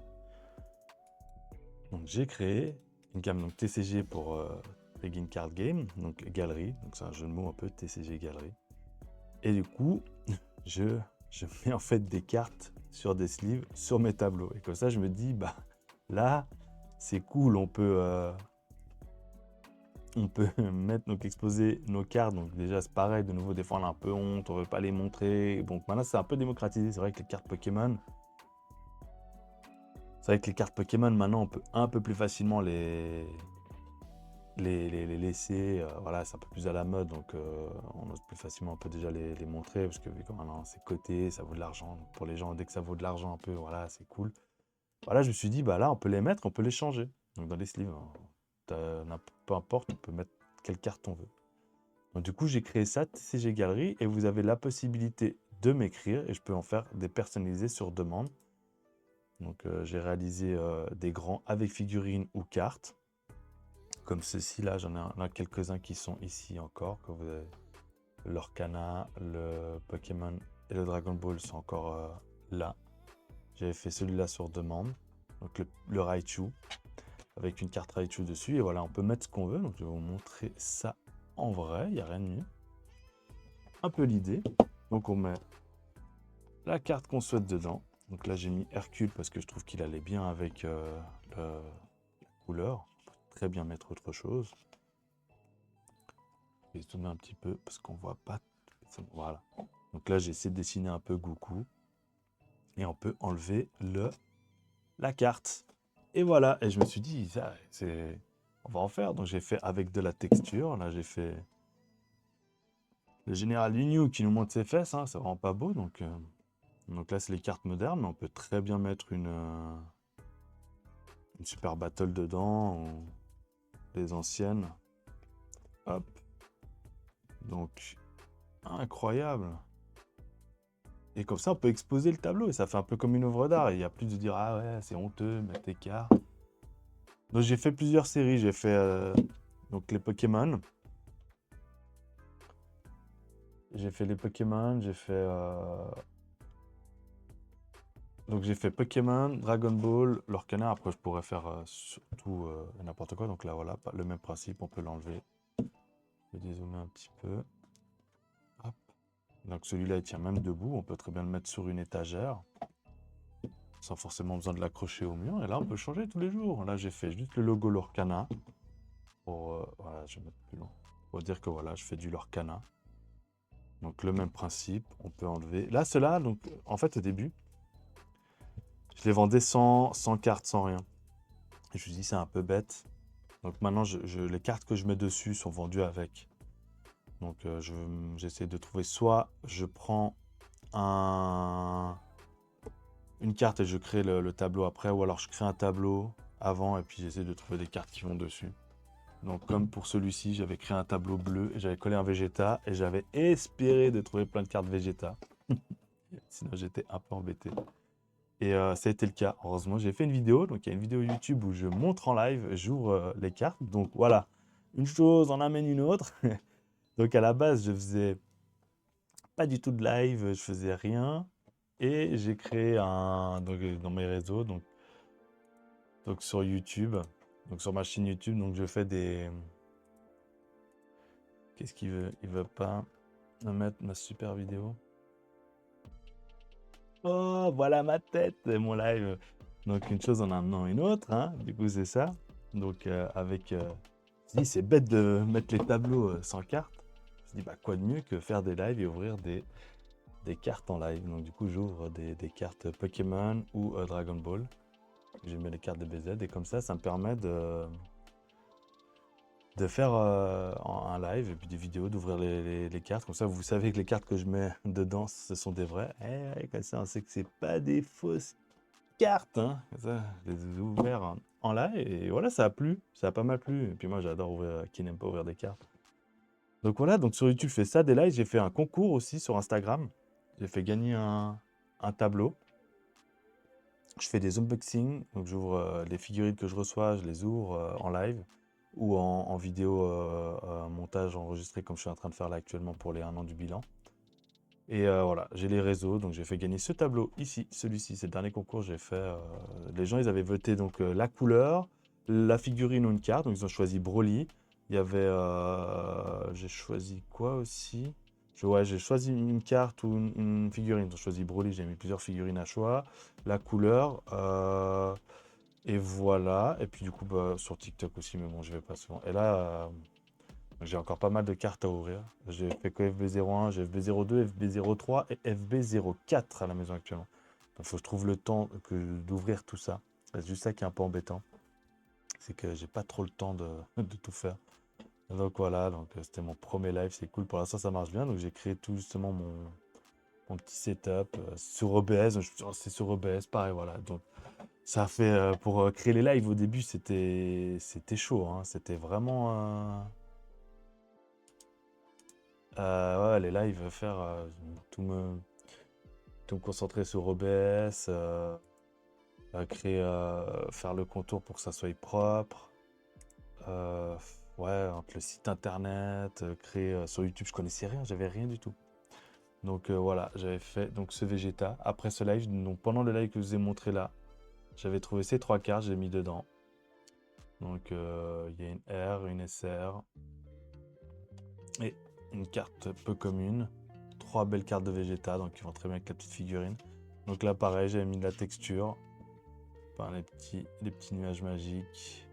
Donc, j'ai créé une gamme donc TCG pour Trading Card Game, donc Galerie. Donc, c'est un jeu de mots un peu TCG Galerie. Et du coup, je, je mets en fait des cartes sur des sleeves, sur mes tableaux. Et comme ça, je me dis, bah là, c'est cool, on peut mettre, donc exposer nos cartes. Donc déjà, c'est pareil, de nouveau, des fois, on a un peu honte, on veut pas les montrer. Donc maintenant, c'est un peu démocratisé. C'est vrai que les cartes Pokémon, maintenant, on peut un peu plus facilement les laisser. Voilà, c'est un peu plus à la mode, donc on ose plus facilement, on peut déjà les montrer, parce que vu que maintenant, c'est coté, ça vaut de l'argent. Donc, pour les gens, dès que ça vaut de l'argent un peu, voilà, c'est cool. Voilà, je me suis dit, bah là, on peut les mettre, on peut les changer. Donc dans les sleeves, peu importe, on peut mettre quelle carte on veut. Donc du coup, j'ai créé ça, TCG Galerie, et vous avez la possibilité de m'écrire, et je peux en faire des personnalisés sur demande. Donc j'ai réalisé des grands avec figurines ou cartes, comme ceci là, j'en ai quelques-uns qui sont ici encore, que vous avez. L'Orcana, le Pokémon et le Dragon Ball sont encore là. J'avais fait celui-là sur demande, donc le Raichu, avec une carte Raichu dessus, et voilà, on peut mettre ce qu'on veut. Donc je vais vous montrer ça en vrai, il n'y a rien de mieux. Un peu l'idée. Donc on met la carte qu'on souhaite dedans. Donc là j'ai mis Hercule parce que je trouve qu'il allait bien avec la couleur. On peut très bien mettre autre chose. Je vais zoomer un petit peu parce qu'on voit pas. Voilà. Donc là j'ai essayé de dessiner un peu Goku. Et on peut enlever la carte. Et voilà, et je me suis dit, ça, on va en faire. Donc j'ai fait avec de la texture. Là j'ai fait le général Liu qui nous montre ses fesses, hein, c'est vraiment pas beau. Donc là c'est les cartes modernes, mais on peut très bien mettre une super battle dedans, ou des anciennes. Hop. Donc incroyable. Et comme ça on peut exposer le tableau et ça fait un peu comme une œuvre d'art. Il n'y a plus de dire ah ouais c'est honteux, mettre tes cartes. Donc j'ai fait plusieurs séries. J'ai fait donc les Pokémon. J'ai fait les Pokémon, donc j'ai fait Pokémon, Dragon Ball, l'Orcana. Après je pourrais faire surtout n'importe quoi. Donc là voilà, le même principe, on peut l'enlever. Je vais dézoomer un petit peu. Hop. Donc celui-là il tient même debout, on peut très bien le mettre sur une étagère, sans forcément besoin de l'accrocher au mur. Et là on peut changer tous les jours. Là j'ai fait juste le logo l'Orcana. Voilà, je vais mettre plus loin. Pour dire que voilà, je fais du l'Orcana. Donc le même principe, on peut enlever. Là, ceux-là, donc en fait au début, je les vendais sans cartes, sans rien. Et je me suis dit c'est un peu bête. Donc maintenant, les cartes que je mets dessus sont vendues avec. Donc j'essaie de trouver, soit je prends une carte et je crée le tableau après, ou alors je crée un tableau avant et puis j'essaie de trouver des cartes qui vont dessus. Donc comme pour celui-ci, j'avais créé un tableau bleu et j'avais collé un Vegeta et j'avais espéré de trouver plein de cartes Vegeta. Sinon j'étais un peu embêté. Et ça a été le cas. Heureusement, j'ai fait une vidéo. Donc il y a une vidéo YouTube où je montre en live, j'ouvre les cartes. Donc voilà, une chose en amène une autre. Donc à la base, je faisais pas du tout de live, je faisais rien. Et j'ai créé dans mes réseaux, donc sur YouTube, donc sur ma chaîne YouTube, donc je fais des. Qu'est-ce qu'il veut? Il veut pas me mettre ma super vidéo. Oh, voilà ma tête, mon live. Donc une chose en amenant une autre, hein. Du coup c'est ça. Donc je dis c'est bête de mettre les tableaux sans carte. Je dis bah quoi de mieux que faire des lives et ouvrir des cartes en live. Donc du coup j'ouvre des cartes Pokémon ou Dragon Ball. J'ai mis les cartes de BZ et comme ça me permet de faire un live et puis des vidéos, d'ouvrir les cartes. Comme ça, vous savez que les cartes que je mets dedans, ce sont des vraies. Et comme ça, on sait que c'est pas des fausses cartes. Hein. Comme ça, je les ai ouvertes en live et voilà, ça a plu. Ça a pas mal plu. Et puis moi, j'adore ouvrir, qui n'aime pas ouvrir des cartes. Donc voilà, donc sur YouTube, je fais ça, des lives. J'ai fait un concours aussi sur Instagram. J'ai fait gagner un tableau. Je fais des unboxings, donc j'ouvre les figurines que je reçois, je les ouvre en live ou en vidéo montage enregistré comme je suis en train de faire là actuellement pour les 1 an du bilan. Et voilà, j'ai les réseaux, donc j'ai fait gagner ce tableau ici, celui-ci, c'est le dernier concours que j'ai fait. Les gens, ils avaient voté donc la couleur, la figurine ou une carte, donc ils ont choisi Broly. Il y avait, j'ai choisi quoi aussi? Ouais, j'ai choisi une carte ou une figurine. J'ai choisi Broly, j'ai mis plusieurs figurines à choix. La couleur, et voilà. Et puis du coup, bah, sur TikTok aussi, mais bon, je vais pas souvent. Et là, j'ai encore pas mal de cartes à ouvrir. J'ai fait que FB01, j'ai FB02, FB03 et FB04 à la maison actuellement. Il faut que je trouve le temps d'ouvrir tout ça. C'est juste ça qui est un peu embêtant. C'est que j'ai pas trop le temps de tout faire. Donc voilà, donc c'était mon premier live, c'est cool. Pour l'instant, ça marche bien. Donc j'ai créé tout justement mon petit setup sur OBS. C'est sur OBS, pareil, voilà. Donc ça a fait pour créer les lives au début, c'était chaud. Hein. C'était vraiment. Ouais, les lives, faire tout me, tout me concentrer sur OBS, créer, faire le contour pour que ça soit propre. Euh, ouais, entre le site internet, créer sur YouTube, je connaissais rien, j'avais rien du tout. Donc voilà, j'avais fait donc ce Vegeta. Après ce live, donc pendant le live que je vous ai montré là, j'avais trouvé ces 3 cartes, j'ai mis dedans. Donc il y a une R, une SR et une carte peu commune. 3 belles cartes de Vegeta, donc qui vont très bien avec la petite figurine. Donc là pareil, j'avais mis de la texture. Enfin, les petits nuages magiques.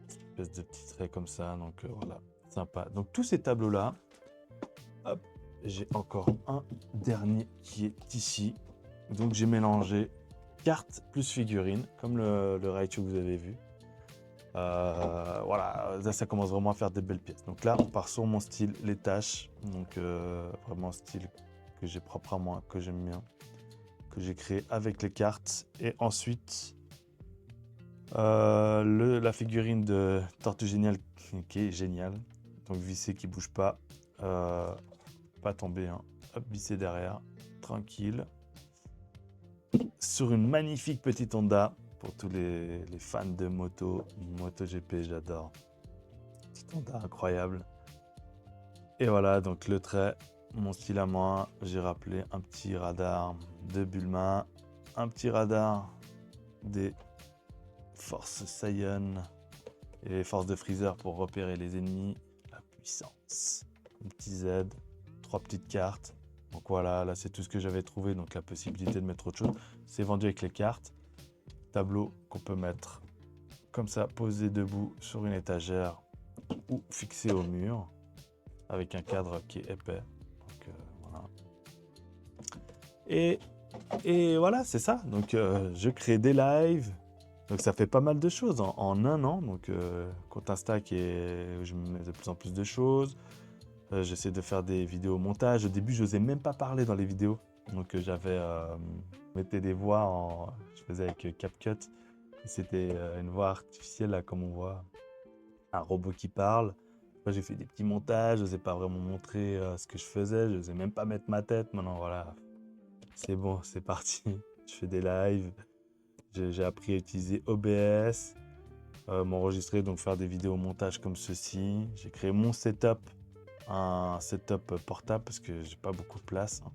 Une espèce de petits traits comme ça, donc voilà, sympa. Donc tous ces tableaux là, hop, j'ai encore un dernier qui est ici. Donc j'ai mélangé cartes plus figurines, comme le Raichu que vous avez vu. Voilà, là ça commence vraiment à faire des belles pièces. Donc là, on part sur mon style, les tâches. Donc vraiment style que j'ai propre à moi, que j'aime bien, que j'ai créé avec les cartes. Et ensuite, la figurine de Tortue Géniale qui est géniale. Donc vissé qui bouge pas. Pas tomber, hein. Hop, visser derrière, tranquille. Sur une magnifique petite Honda, pour tous les fans de moto, MotoGP, j'adore. Petite Honda incroyable. Et voilà, donc le trait, mon style à moi, j'ai rappelé un petit radar de Bulma, un petit radar des forces Saiyan et les forces de Freezer pour repérer les ennemis, la puissance, un petit Z, 3 petites cartes. Donc voilà, là c'est tout ce que j'avais trouvé, donc la possibilité de mettre autre chose. C'est vendu avec les cartes. Tableau qu'on peut mettre comme ça, posé debout sur une étagère ou fixé au mur avec un cadre qui est épais. Donc voilà. Et voilà, c'est ça. Donc je crée des lives. Donc ça fait pas mal de choses en 1 an. Donc compte Insta où je mets de plus en plus de choses. J'essaie de faire des vidéos montage. Au début, je n'osais même pas parler dans les vidéos. Donc j'avais mettais des voix je faisais avec CapCut. C'était une voix artificielle là, comme on voit, un robot qui parle. Après, j'ai fait des petits montages. Je n'osais pas vraiment montrer ce que je faisais. Je n'osais même pas mettre ma tête. Maintenant, voilà, c'est bon, c'est parti. Je fais des lives. J'ai appris à utiliser OBS, m'enregistrer, donc faire des vidéos montage comme ceci. J'ai créé mon setup, un setup portable parce que j'ai pas beaucoup de place. Hein.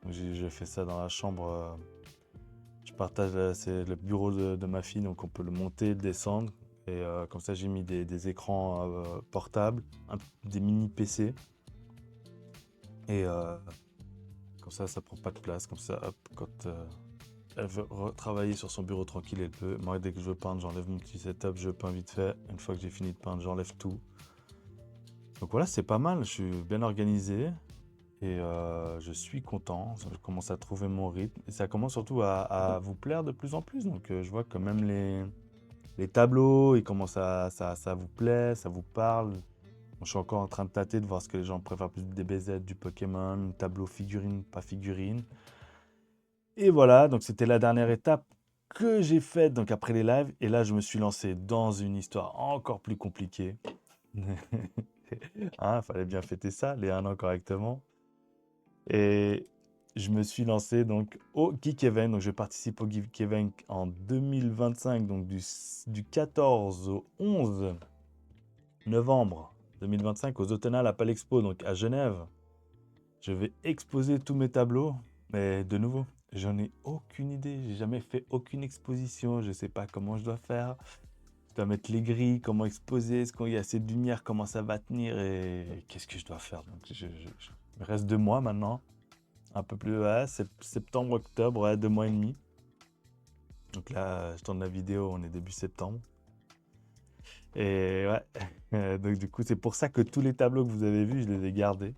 Donc j'ai fait ça dans la chambre. Je partage, c'est le bureau de ma fille, donc on peut le monter, le descendre. Et comme ça, j'ai mis des écrans portables, des mini PC. Et comme ça prend pas de place. Comme ça, hop, quand elle veut travailler sur son bureau tranquille, elle peut. Moi, dès que je veux peindre, j'enlève mon petit setup, je peins vite fait. Une fois que j'ai fini de peindre, j'enlève tout. Donc voilà, c'est pas mal, je suis bien organisé. et je suis content. Je commence à trouver mon rythme et ça commence surtout à vous plaire de plus en plus. Donc je vois que même les tableaux, ils commencent ça vous plaît, ça vous parle. Je suis encore en train de tâter, de voir ce que les gens préfèrent plus du DBZ, du Pokémon, tableau figurine, pas figurine. Et voilà, donc c'était la dernière étape que j'ai faite donc après les lives. Et là, je me suis lancé dans une histoire encore plus compliquée. Hein, fallait bien fêter ça, les 1 an correctement. Et je me suis lancé donc au Geek Event. Donc je participe au Geek Event en 2025, donc du 14 au 11 novembre 2025 aux Automnales à Palexpo, donc à Genève. Je vais exposer tous mes tableaux, mais de nouveau, j'en ai aucune idée. J'ai jamais fait aucune exposition. Je sais pas comment je dois faire. Je dois mettre les grilles, comment exposer, est-ce qu'il y a assez de lumière, comment ça va tenir et qu'est-ce que je dois faire. Donc, il me reste 2 mois maintenant, un peu plus, ouais, septembre, octobre, ouais, 2 mois et demi. Donc là, je tourne la vidéo, on est début septembre. Et ouais, donc du coup, c'est pour ça que tous les tableaux que vous avez vus, je les ai gardés.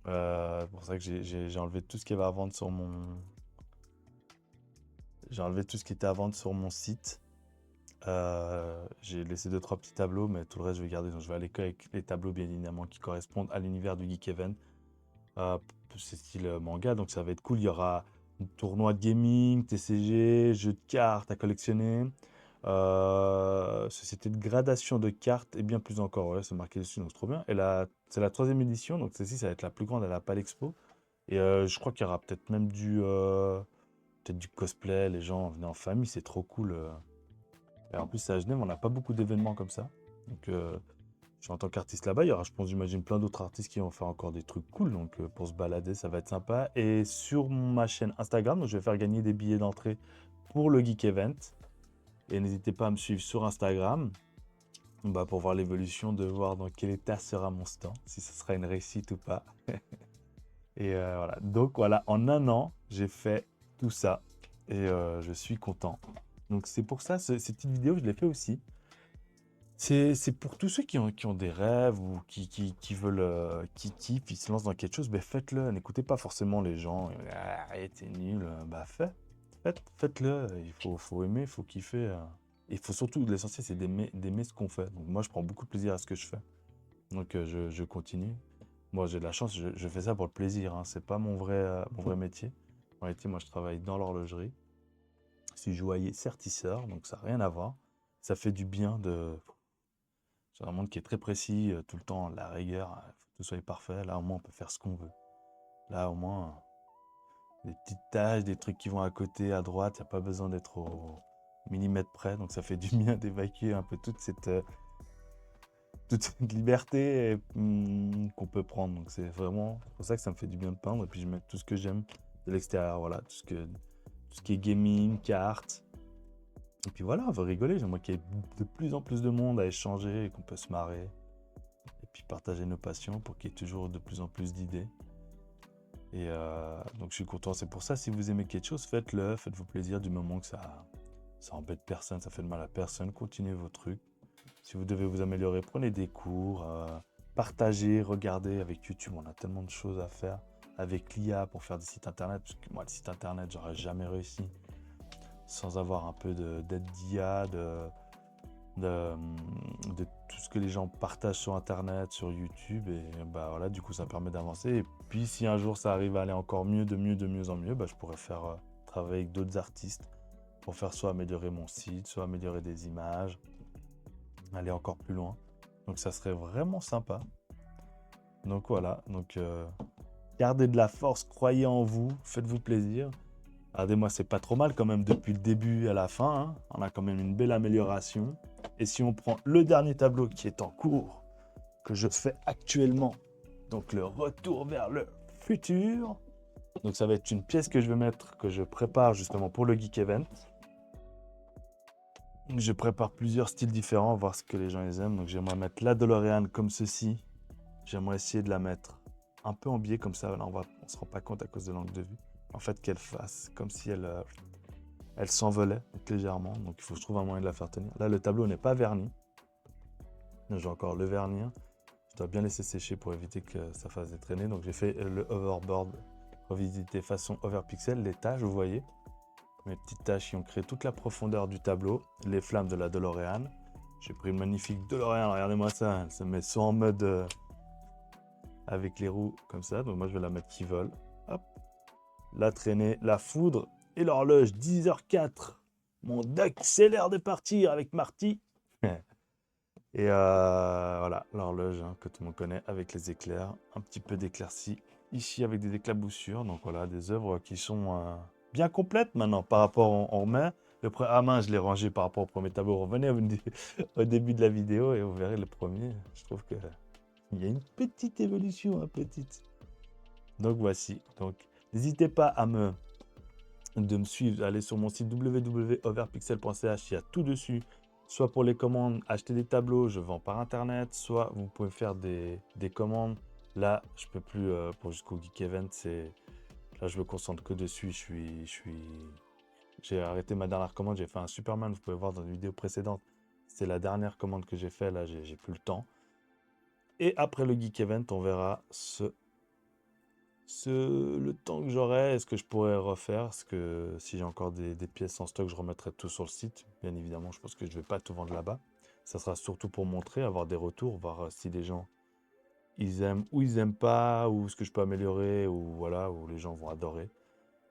C'est pour ça que j'ai enlevé tout ce qui avait à vendre sur mon... J'ai enlevé tout ce qui était à vendre sur mon site. J'ai laissé 2-3 petits tableaux, mais tout le reste, je vais garder. Donc, je vais aller que avec les tableaux, bien évidemment, qui correspondent à l'univers du Geek Event. Euh, c'est style manga, donc ça va être cool. Il y aura un tournoi de gaming, TCG, jeux de cartes à collectionner, société de gradation de cartes et bien plus encore. Ouais, c'est marqué dessus, donc c'est trop bien. Et là, c'est la 3e édition, donc celle-ci, ça va être la plus grande à la Palexpo. Et je crois qu'il y aura peut-être même peut-être du cosplay, les gens venaient en famille, c'est trop cool. Et en plus, c'est à Genève, on n'a pas beaucoup d'événements comme ça. Donc, je suis en tant qu'artiste là-bas. Il y aura, je pense, j'imagine, plein d'autres artistes qui vont faire encore des trucs cool. Donc, pour se balader, ça va être sympa. Et sur ma chaîne Instagram, donc, je vais faire gagner des billets d'entrée pour le Geek Event. Et n'hésitez pas à me suivre sur Instagram pour voir l'évolution, de voir dans quel état sera mon stand, si ce sera une réussite ou pas. Et voilà. Donc, voilà, en 1 an, j'ai fait tout ça. Et je suis content. Donc, c'est pour ça, cette petite vidéo, je l'ai fait aussi. C'est pour tous ceux qui ont des rêves ou qui veulent, qui kiffent, ils se lancent dans quelque chose, ben faites-le. N'écoutez pas forcément les gens. Ah, t'es nul. Bah faites-le. Il faut aimer, il faut kiffer. Il faut surtout, l'essentiel, c'est d'aimer ce qu'on fait. Donc moi, je prends beaucoup de plaisir à ce que je fais. Donc je continue. Moi, j'ai de la chance, je fais ça pour le plaisir. Hein. C'est pas mon vrai métier. En réalité, moi, je travaille dans l'horlogerie. Je suis joaillier sertisseur, donc ça n'a rien à voir. Ça fait du bien de... C'est un monde qui est très précis, tout le temps, la rigueur, il faut que tout soit parfait. Là, au moins, on peut faire ce qu'on veut. Là, au moins, des petites tâches, des trucs qui vont à côté, à droite, il n'y a pas besoin d'être au millimètre près. Donc, ça fait du bien d'évacuer un peu toute cette liberté qu'on peut prendre. Donc, c'est pour ça que ça me fait du bien de peindre. Et puis, je mets tout ce que j'aime de l'extérieur. Voilà, tout ce qui est gaming, cartes. Et puis voilà, on va rigoler. J'aimerais qu'il y ait de plus en plus de monde à échanger et qu'on peut se marrer. Et puis partager nos passions pour qu'il y ait toujours de plus en plus d'idées. Et donc je suis content. C'est pour ça, si vous aimez quelque chose, faites-le, faites-vous plaisir du moment que ça embête personne, ça fait de mal à personne. Continuez vos trucs. Si vous devez vous améliorer, prenez des cours, partagez, regardez. Avec YouTube, on a tellement de choses à faire. Avec l'IA pour faire des sites internet, parce que moi, le site internet, j'aurais jamais réussi sans avoir un peu d'aide d'IA, de tout ce que les gens partagent sur internet, sur YouTube, et bah voilà, du coup ça permet d'avancer. Et puis si un jour ça arrive à aller encore mieux, de mieux en mieux, bah, je pourrais faire travailler avec d'autres artistes pour faire soit améliorer mon site, soit améliorer des images, aller encore plus loin. Donc ça serait vraiment sympa. Donc voilà, donc gardez de la force, croyez en vous, faites-vous plaisir. Regardez-moi, c'est pas trop mal quand même depuis le début à la fin. Hein. On a quand même une belle amélioration. Et si on prend le dernier tableau qui est en cours, que je fais actuellement, donc le retour vers le futur. Donc ça va être une pièce que je vais mettre, que je prépare justement pour le Geek Event. Je prépare plusieurs styles différents, voir ce que les gens les aiment. Donc j'aimerais mettre la DeLorean comme ceci. J'aimerais essayer de la mettre un peu en biais comme ça. Là, on se rend pas compte à cause de l'angle de vue. En fait, qu'elle fasse comme si elle s'envolait légèrement. Donc il faut que je trouve un moyen de la faire tenir. Là, le tableau n'est pas verni. J'ai encore le vernir. Je dois bien laisser sécher pour éviter que ça fasse des traînées. Donc j'ai fait le hoverboard revisité façon overpixel, les taches, vous voyez. Mes petites taches qui ont créé toute la profondeur du tableau. Les flammes de la DeLorean. J'ai pris une magnifique DeLorean, regardez-moi ça. Elle se met soit en mode avec les roues comme ça. Donc moi je vais la mettre qui vole. Hop. La traînée, la foudre et l'horloge 10h04. Mon duck, c'est l'heure de partir avec Marty. Et voilà, l'horloge que tout le monde connaît avec les éclairs. Un petit peu d'éclaircie ici avec des éclaboussures. Donc voilà, des œuvres qui sont bien complètes maintenant par rapport en main. À main, je l'ai rangé par rapport au premier tableau. Revenez au début de la vidéo et vous verrez le premier. Je trouve qu'il y a une petite évolution, petite. Donc voici. Donc n'hésitez pas de me suivre. Allez sur mon site www.overpixel.ch. Il y a tout dessus. Soit pour les commandes, acheter des tableaux, je vends par internet. Soit vous pouvez faire des commandes. Là, je peux plus pour jusqu'au Geek Event. Là, je me concentre que dessus. J'ai arrêté ma dernière commande. J'ai fait un Superman. Vous pouvez voir dans une vidéo précédente. C'est la dernière commande que j'ai fait. Là, j'ai plus le temps. Et après le Geek Event, on verra le temps que j'aurai, est-ce que je pourrais refaire? Parce que si j'ai encore des pièces en stock, je remettrai tout sur le site. Bien évidemment, je pense que je ne vais pas tout vendre là-bas. Ça sera surtout pour montrer, avoir des retours, voir si les gens ils aiment ou ils n'aiment pas, ou ce que je peux améliorer, ou voilà, où les gens vont adorer.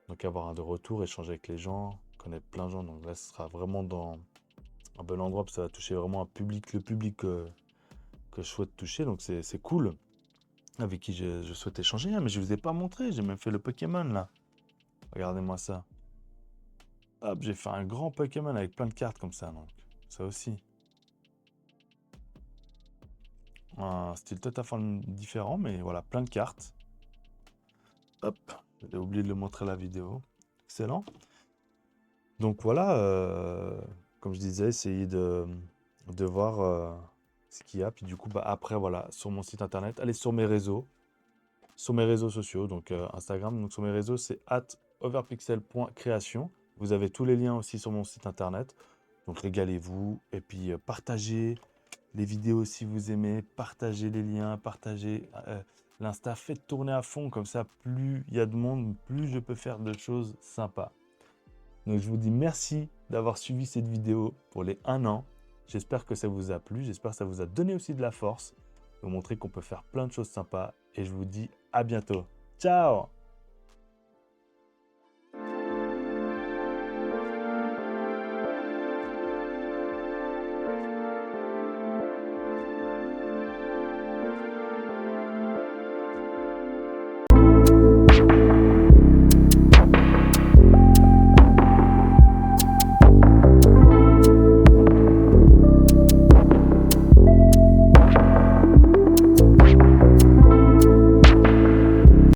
Donc avoir un de retour, échanger avec les gens, connaître plein de gens. Donc là, ce sera vraiment dans un bon endroit, parce que ça va toucher vraiment le public que je souhaite toucher. Donc c'est cool. Avec qui je souhaite échanger, mais je ne vous ai pas montré, j'ai même fait le Pokémon là. Regardez-moi ça. Hop, j'ai fait un grand Pokémon avec plein de cartes comme ça, donc ça aussi. Un style totalement différent, mais voilà, plein de cartes. Hop, j'ai oublié de le montrer à la vidéo. Excellent. Donc voilà, comme je disais, essayez de voir ce qu'il y a. Puis du coup, après, voilà, sur mon site internet, allez sur mes réseaux sociaux, donc Instagram. Donc sur mes réseaux, c'est @overpixel.creation. Vous avez tous les liens aussi sur mon site internet. Donc régalez-vous et puis partagez les vidéos si vous aimez, partagez les liens, partagez l'Insta, faites tourner à fond, comme ça plus il y a de monde, plus je peux faire de choses sympas. Donc je vous dis merci d'avoir suivi cette vidéo pour les 1 an. J'espère que ça vous a plu, j'espère que ça vous a donné aussi de la force, de vous montrer qu'on peut faire plein de choses sympas et je vous dis à bientôt. Ciao!